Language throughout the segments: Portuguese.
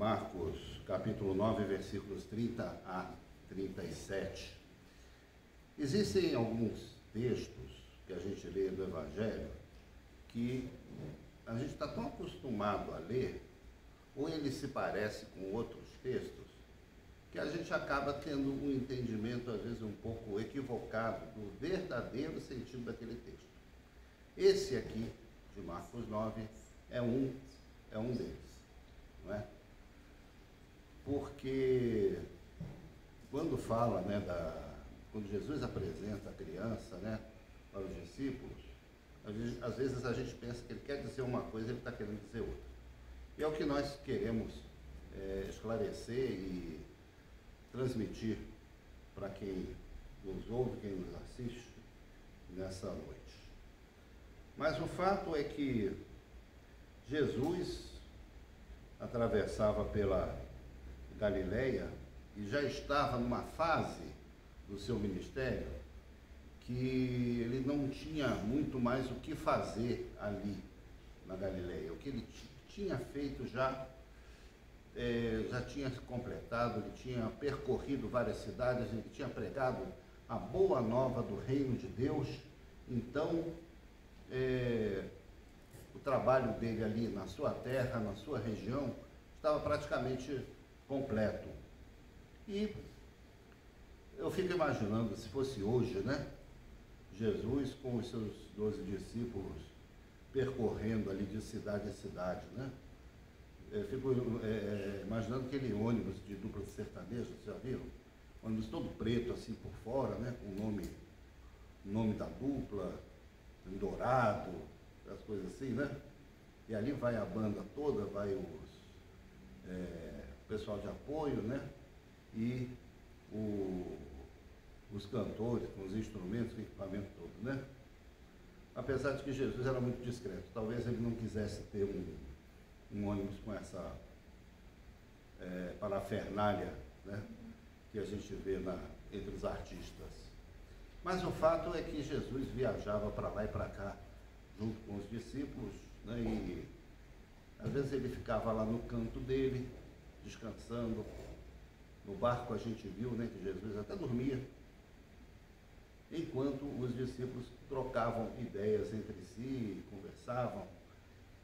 Marcos, capítulo 9, versículos 30 a 37. Existem alguns textos que a gente lê do Evangelho que a gente está tão acostumado a ler, ou ele se parece com outros textos, que a gente acaba tendo um entendimento, às vezes, um pouco equivocado do verdadeiro sentido daquele texto. Esse aqui, de Marcos 9, é um deles, não é? Porque quando fala, quando Jesus apresenta a criança, para os discípulos, às vezes a gente pensa que ele quer dizer uma coisa e ele está querendo dizer outra. E é o que nós queremos esclarecer e transmitir para quem nos ouve, quem nos assiste nessa noite. Mas o fato é que Jesus atravessava pela Galileia e já estava numa fase do seu ministério que ele não tinha muito mais o que fazer ali na Galileia. O que ele tinha feito já tinha se completado, ele tinha percorrido várias cidades, ele tinha pregado a boa nova do reino de Deus. Então, o trabalho dele ali na sua terra, na sua região, estava praticamente completo. E eu fico imaginando, se fosse hoje, Jesus com os seus 12 discípulos percorrendo ali de cidade em cidade, Eu fico imaginando aquele ônibus de dupla sertaneja, vocês já viram? Ônibus todo preto assim por fora, com o nome da dupla, em dourado, as coisas assim, E ali vai a banda toda, vai o pessoal de apoio, E os cantores com os instrumentos, o equipamento todo, Apesar de que Jesus era muito discreto, talvez ele não quisesse ter um ônibus com essa parafernália, que a gente vê entre os artistas. Mas o fato é que Jesus viajava para lá e para cá, junto com os discípulos, e às vezes ele ficava lá no canto dele, descansando. No barco a gente viu, que Jesus até dormia, enquanto os discípulos trocavam ideias entre si, conversavam.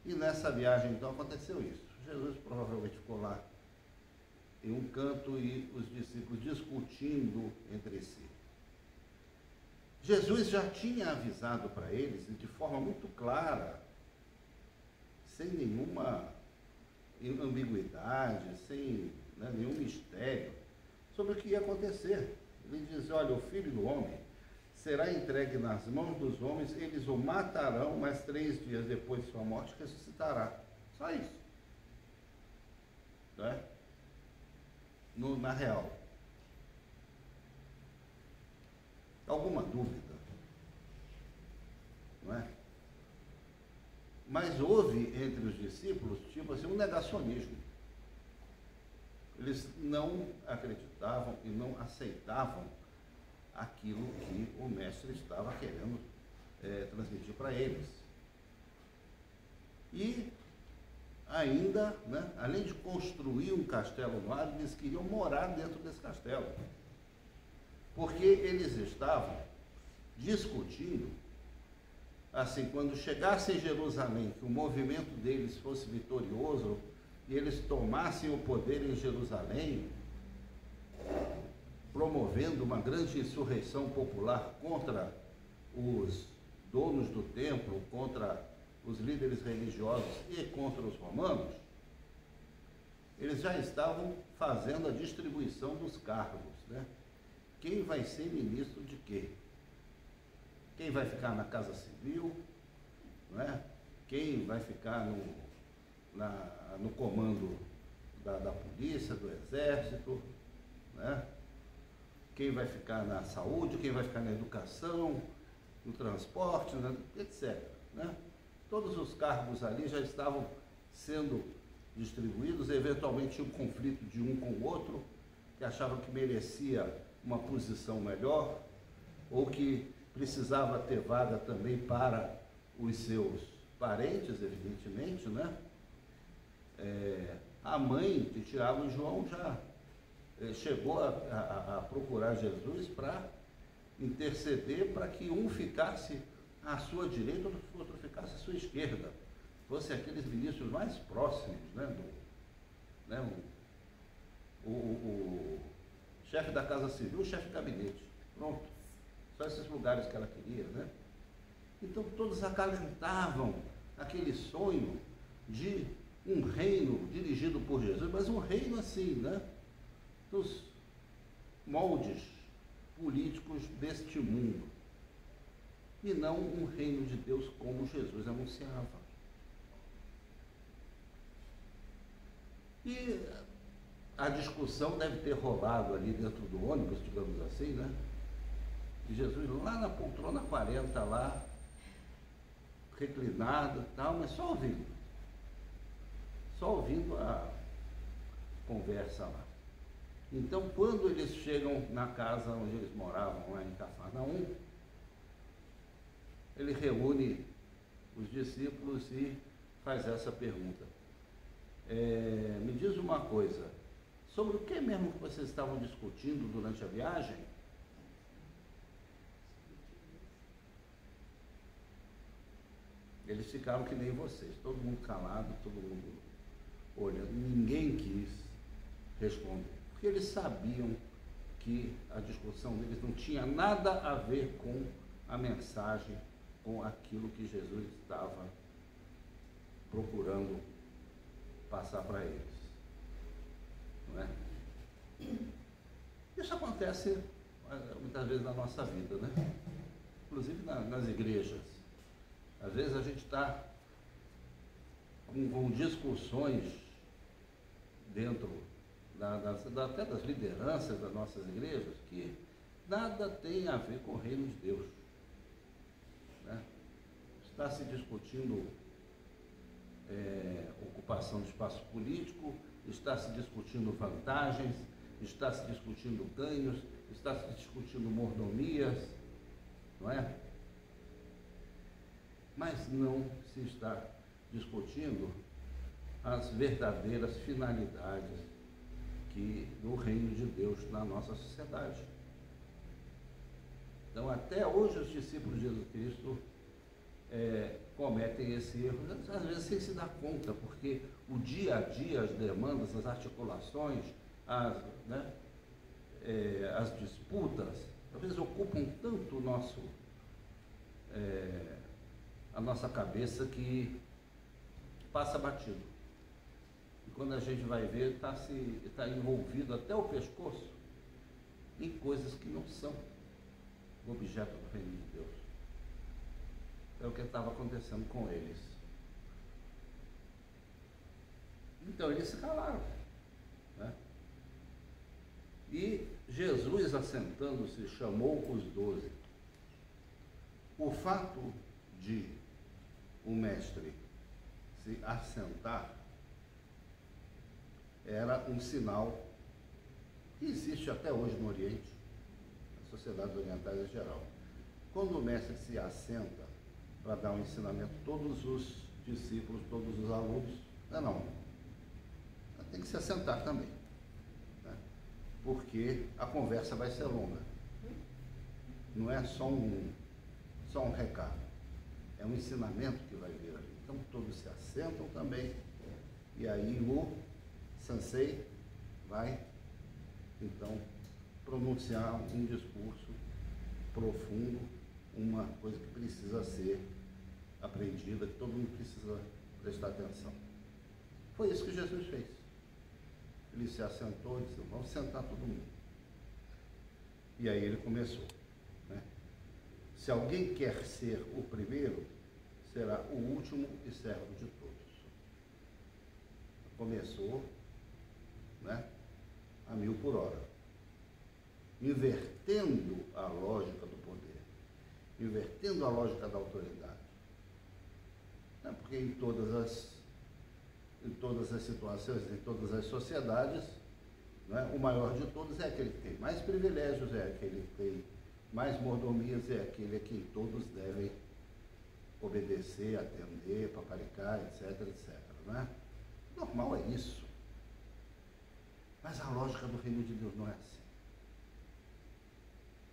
E nessa viagem, então, aconteceu isso. Jesus provavelmente ficou lá em um canto e os discípulos discutindo entre si. Jesus já tinha avisado para eles, de forma muito clara, sem nenhuma ambiguidade, sem nenhum mistério, sobre o que ia acontecer. Ele diz: olha, o Filho do Homem será entregue nas mãos dos homens, eles o matarão, mas 3 dias depois de sua morte ressuscitará. Só isso. Na real. Alguma dúvida? Mas houve entre os discípulos, um negacionismo. Eles não acreditavam e não aceitavam aquilo que o mestre estava querendo transmitir para eles. E ainda, além de construir um castelo no ar, eles queriam morar dentro desse castelo. Porque eles estavam discutindo, assim, quando chegasse em Jerusalém, que o movimento deles fosse vitorioso e eles tomassem o poder em Jerusalém, promovendo uma grande insurreição popular contra os donos do templo, contra os líderes religiosos e contra os romanos, eles já estavam fazendo a distribuição dos cargos, Quem vai ser ministro de quê? Quem vai ficar na Casa Civil, Quem vai ficar no comando da polícia, do exército, Quem vai ficar na saúde, quem vai ficar na educação, no transporte, etc. Todos os cargos ali já estavam sendo distribuídos, eventualmente um conflito de um com o outro, que achavam que merecia uma posição melhor, ou que precisava ter vaga também para os seus parentes, evidentemente, a mãe de Tiago e João já chegou a procurar Jesus para interceder para que um ficasse à sua direita e o outro ficasse à sua esquerda. Fossem aqueles ministros mais próximos, né, o chefe da Casa Civil, o chefe de gabinete. Pronto. Só esses lugares que ela queria, né? Então todos acalentavam aquele sonho de um reino dirigido por Jesus, mas um reino assim, né? Dos moldes políticos deste mundo. E não um reino de Deus como Jesus anunciava. E a discussão deve ter rolado ali dentro do ônibus, digamos assim, né? E Jesus lá na poltrona 40, lá, reclinado e tal, mas só ouvindo a conversa lá. Então, quando eles chegam na casa onde eles moravam, lá em Cafarnaum, ele reúne os discípulos e faz essa pergunta. Me diz uma coisa, sobre o que mesmo que vocês estavam discutindo durante a viagem? Eles ficaram que nem vocês, todo mundo calado, todo mundo olhando, ninguém quis responder, porque eles sabiam que a discussão deles não tinha nada a ver com a mensagem, com aquilo que Jesus estava procurando passar para eles. Não é? Isso acontece muitas vezes na nossa vida, né? Inclusive nas igrejas. Às vezes a gente está com discussões dentro até das lideranças das nossas igrejas que nada tem a ver com o reino de Deus. Né? Está se discutindo ocupação de espaço político, está se discutindo vantagens, está se discutindo ganhos, está se discutindo mordomias, não é? Mas não se está discutindo as verdadeiras finalidades do reino de Deus na nossa sociedade. Então, até hoje, os discípulos de Jesus Cristo cometem esse erro, às vezes sem se dar conta, porque o dia a dia, as demandas, as articulações, as disputas, talvez ocupam tanto a nossa cabeça que passa batido. E quando a gente vai ver, está envolvido até o pescoço em coisas que não são o objeto do reino de Deus. É o que estava acontecendo com eles. Então eles se calaram, né? E Jesus, assentando-se, chamou os 12. O fato de o mestre se assentar era um sinal que existe até hoje no Oriente, nas sociedades orientais em geral. Quando o mestre se assenta para dar um ensinamento, todos os discípulos, todos os alunos, tem que se assentar também, né? Porque a conversa vai ser longa. Não é só um recado, é um ensinamento que vai vir ali. Então todos se assentam também, e aí o sensei vai então pronunciar um discurso profundo, uma coisa que precisa ser aprendida, que todo mundo precisa prestar atenção. Foi isso que Jesus fez. Ele se assentou e disse: vamos sentar todo mundo. E aí ele começou, né? Se alguém quer ser o primeiro, será o último e servo de todos. Começou, né, a 1000 por hora, invertendo a lógica do poder, invertendo a lógica da autoridade. Né? Porque em todas as situações, em todas as sociedades, né, o maior de todos é aquele que tem mais privilégios, é aquele que tem mais mordomias, é aquele a quem todos devem obedecer, atender, paparicar, etc, etc. Né? Normal é isso. Mas a lógica do reino de Deus não é assim.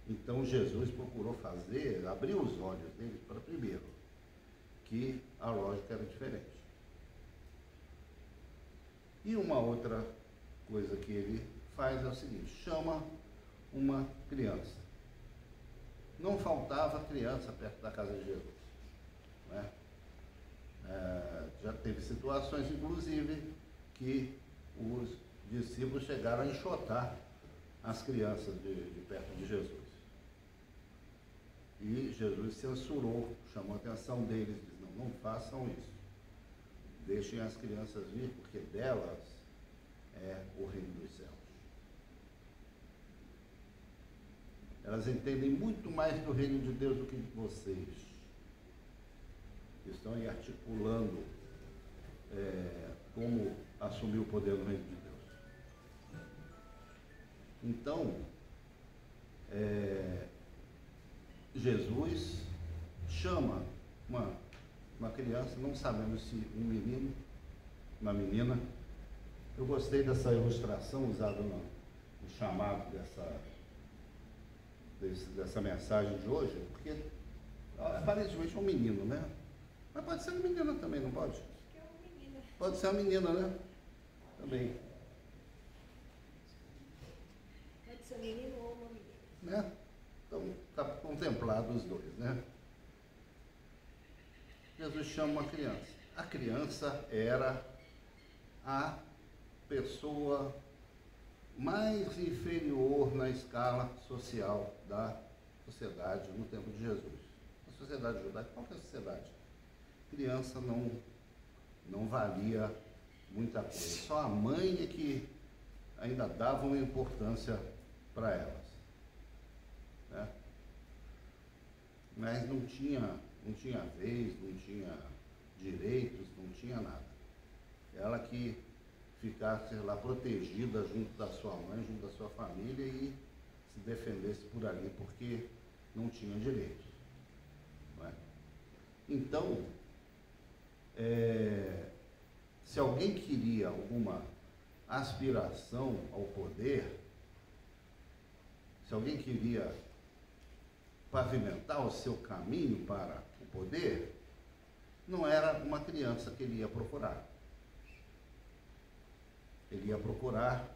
Então Jesus procurou abrir os olhos deles para primeiro, que a lógica era diferente. E uma outra coisa que ele faz é o seguinte: chama uma criança. Não faltava criança perto da casa de Jesus, né? Já teve situações, inclusive, que os discípulos chegaram a enxotar as crianças de perto de Jesus. E Jesus censurou, chamou a atenção deles, disse: não façam isso. Deixem as crianças vir, porque delas é o reino dos céus. Elas entendem muito mais do reino de Deus do que vocês, que estão aí articulando como assumir o poder no reino de Deus. Então, Jesus chama uma criança, não sabemos se um menino, uma menina. Eu gostei dessa ilustração usada no chamado dessa mensagem de hoje, porque aparentemente é um menino, né? Mas pode ser uma menina também, não pode? Acho que é uma menina. Pode ser uma menina, né? Também. Pode ser um menino ou uma menina. Né? Então, está contemplado os dois, né? Jesus chama uma criança. A criança era a pessoa mais inferior na escala social da sociedade no tempo de Jesus. A sociedade judaica, qual que é a sociedade? Criança não valia muita coisa. Só a mãe é que ainda dava uma importância para elas, né? Mas não tinha vez, não tinha direitos, não tinha nada. Ela que ficasse lá protegida junto da sua mãe, junto da sua família e se defendesse por ali, porque não tinha direitos, não é? Então, se alguém queria alguma aspiração ao poder, se alguém queria pavimentar o seu caminho para o poder, não era uma criança que ele ia procurar. Ele ia procurar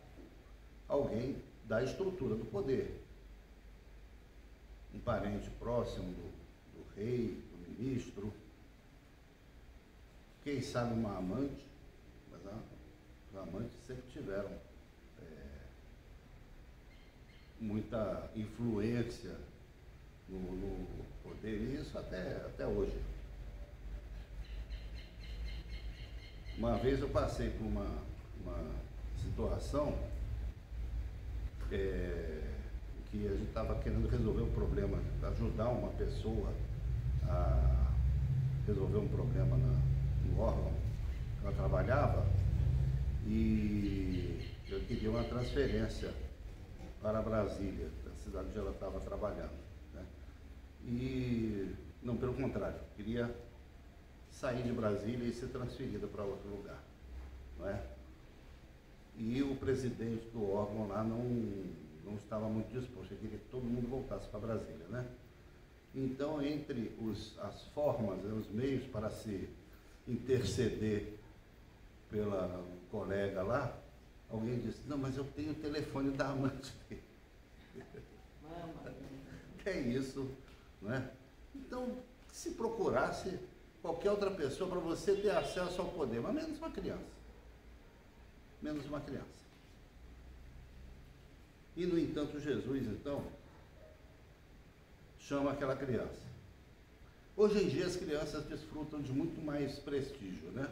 alguém da estrutura do poder. Um parente próximo do rei, do ministro, quem sabe uma amante, mas os amantes sempre tiveram muita influência no poder, e isso até hoje. Uma vez eu passei por uma situação que a gente estava querendo resolver um problema, ajudar uma pessoa a resolver um problema no órgão que ela trabalhava, e eu queria uma transferência para Brasília, da cidade onde ela estava trabalhando, né? E, não, pelo contrário, queria sair de Brasília e ser transferida para outro lugar, não é? E o presidente do órgão lá não estava muito disposto, ele queria que todo mundo voltasse para Brasília, né? Então, entre as formas, os meios para se interceder pela colega lá, alguém disse: não, mas eu tenho o telefone da amante dele. Que é isso, não é? Então, se procurasse qualquer outra pessoa para você ter acesso ao poder, mas menos uma criança. Menos uma criança. E, no entanto, Jesus, então, chama aquela criança. Hoje em dia, as crianças desfrutam de muito mais prestígio, né?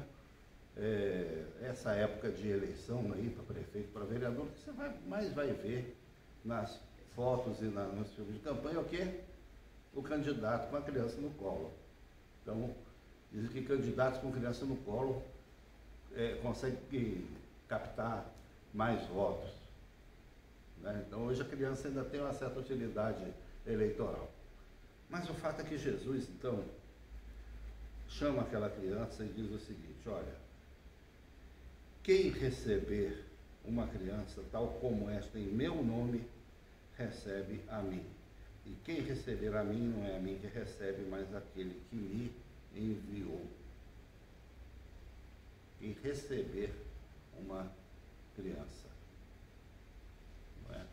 Essa época de eleição aí para prefeito, para vereador, que você mais vai ver nas fotos e nos filmes de campanha, é o quê? O candidato com a criança no colo. Então, dizem que candidatos com criança no colo conseguem captar mais votos, né? Então, hoje a criança ainda tem uma certa utilidade eleitoral. Mas o fato é que Jesus, então, chama aquela criança e diz o seguinte: olha, quem receber uma criança, tal como esta, em meu nome, recebe a mim. E quem receber a mim, não é a mim que recebe, mas aquele que me enviou. E receber uma criança. Não é?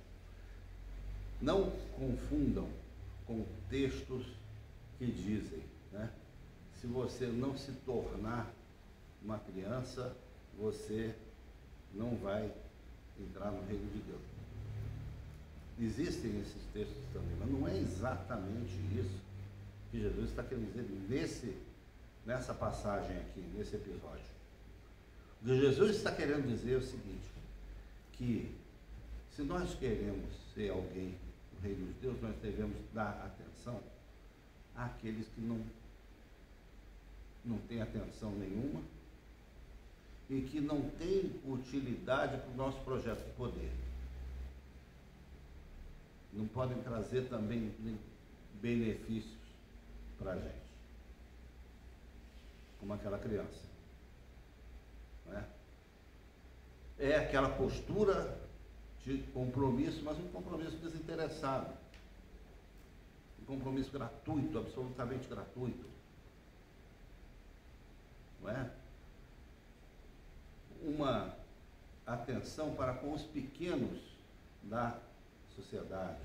Não confundam com textos que dizem, né? Se você não se tornar uma criança, você não vai entrar no reino de Deus. Existem esses textos também, mas não é exatamente isso que Jesus está querendo dizer nessa passagem aqui, nesse episódio. O que Jesus está querendo dizer é o seguinte, que se nós queremos ser alguém no reino de Deus, nós devemos dar atenção àqueles que não têm atenção nenhuma e que não têm utilidade para o nosso projeto de poder. Não podem trazer também benefícios para a gente, como aquela criança. Não é? É aquela postura de compromisso, mas um compromisso desinteressado, um compromisso gratuito, absolutamente gratuito. Não é? Uma atenção para com os pequenos da sociedade,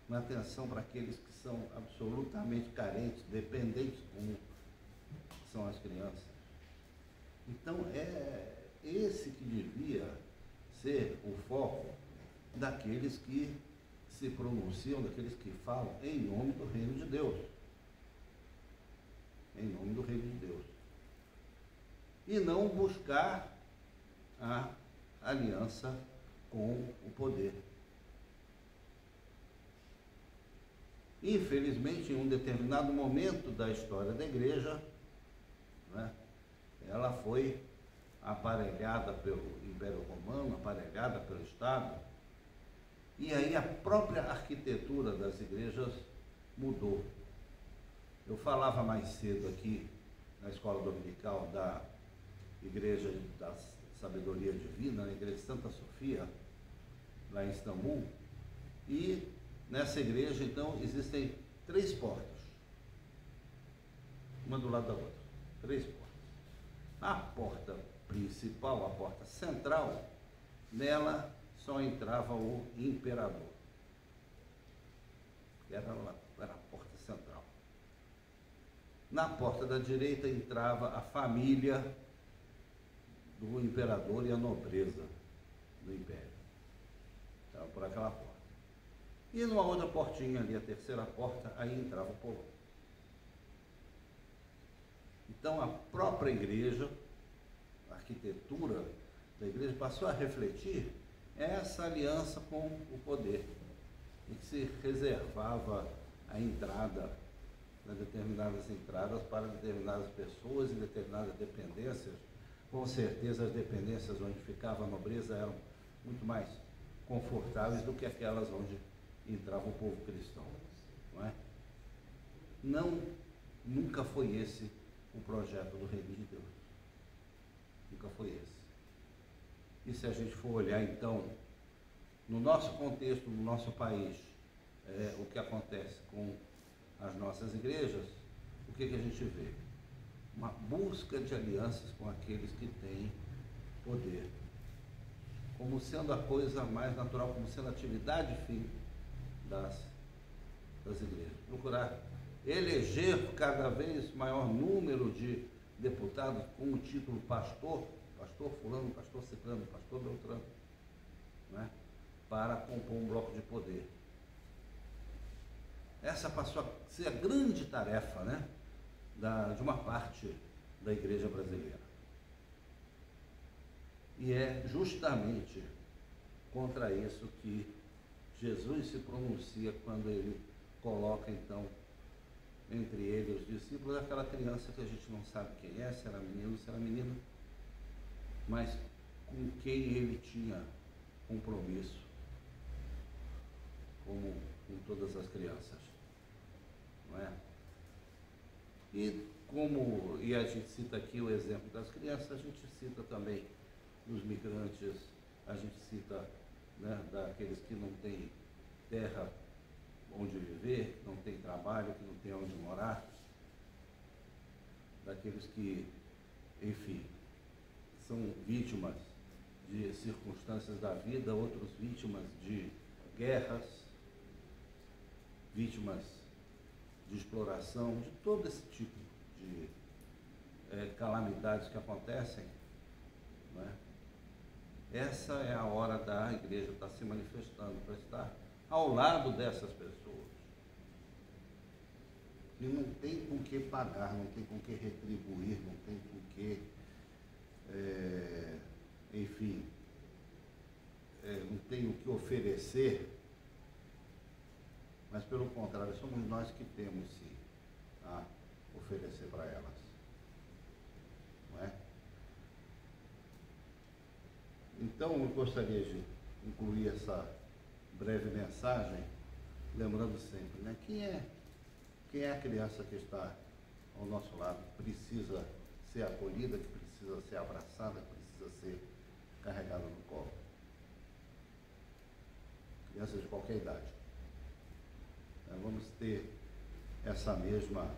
uma atenção para aqueles que são absolutamente carentes, dependentes, como são as crianças. Então é esse que devia ser o foco daqueles que se pronunciam, daqueles que falam em nome do reino de Deus. Em nome do reino de Deus. E não buscar a aliança com o poder. Infelizmente, em um determinado momento da história da igreja, né, ela foi aparelhada pelo Império Romano, aparelhada pelo Estado, e aí a própria arquitetura das igrejas mudou. Eu falava mais cedo aqui na escola dominical da Igreja da Sabedoria Divina, na Igreja de Santa Sofia, lá em Istambul, e nessa igreja, então, existem 3 portas, uma do lado da outra, 3 portas. A porta principal, a porta central, nela só entrava o imperador. Era a porta central. Na porta da direita entrava a família do imperador e a nobreza do império. Então, por aquela porta. E numa outra portinha ali, a terceira porta, aí entrava o povo. Então a própria igreja, a arquitetura da igreja passou a refletir essa aliança com o poder, e que se reservava a entrada, determinadas entradas para determinadas pessoas e determinadas dependências. Com certeza as dependências onde ficava a nobreza eram muito mais confortáveis do que aquelas onde entrava o povo cristão, não é? Nunca foi esse o projeto do reino de Deus. Nunca foi esse. E se a gente for olhar então, no nosso contexto, no nosso país, o que acontece com as nossas igrejas, o que a gente vê? Uma busca de alianças com aqueles que têm poder, como sendo a coisa mais natural, como sendo a atividade fim das igrejas. Procurar eleger cada vez maior número de deputados com o título pastor, pastor fulano, pastor ciclano, pastor beltrano, né, para compor um bloco de poder. Essa passou a ser a grande tarefa, né, de uma parte da igreja brasileira. E é justamente contra isso que Jesus se pronuncia quando ele coloca, então, entre ele e os discípulos, aquela criança que a gente não sabe quem é, se era menino, se era menina, mas com quem ele tinha compromisso, como com todas as crianças, não é? E e a gente cita aqui o exemplo das crianças, a gente cita também dos migrantes, a gente cita, né, daqueles que não têm terra onde viver, que não têm trabalho, que não têm onde morar, daqueles que, enfim, são vítimas de circunstâncias da vida, outros vítimas de guerras, vítimas de exploração, de todo esse tipo de calamidades que acontecem, não é? Essa é a hora da igreja estar se manifestando, para estar ao lado dessas pessoas. E não tem com que pagar, não tem com que retribuir, não tem com que, enfim, não tem o que oferecer, mas pelo contrário, somos nós que temos sim a oferecer para elas. Não é? Então, eu gostaria de incluir essa breve mensagem, lembrando sempre, né? Quem é a criança que está ao nosso lado, que precisa ser acolhida, que precisa ser abraçada, que precisa ser carregada no colo? Crianças de qualquer idade. Vamos ter essa mesma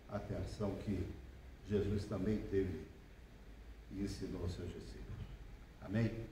atenção que Jesus também teve e ensinou aos seus discípulos. Amém?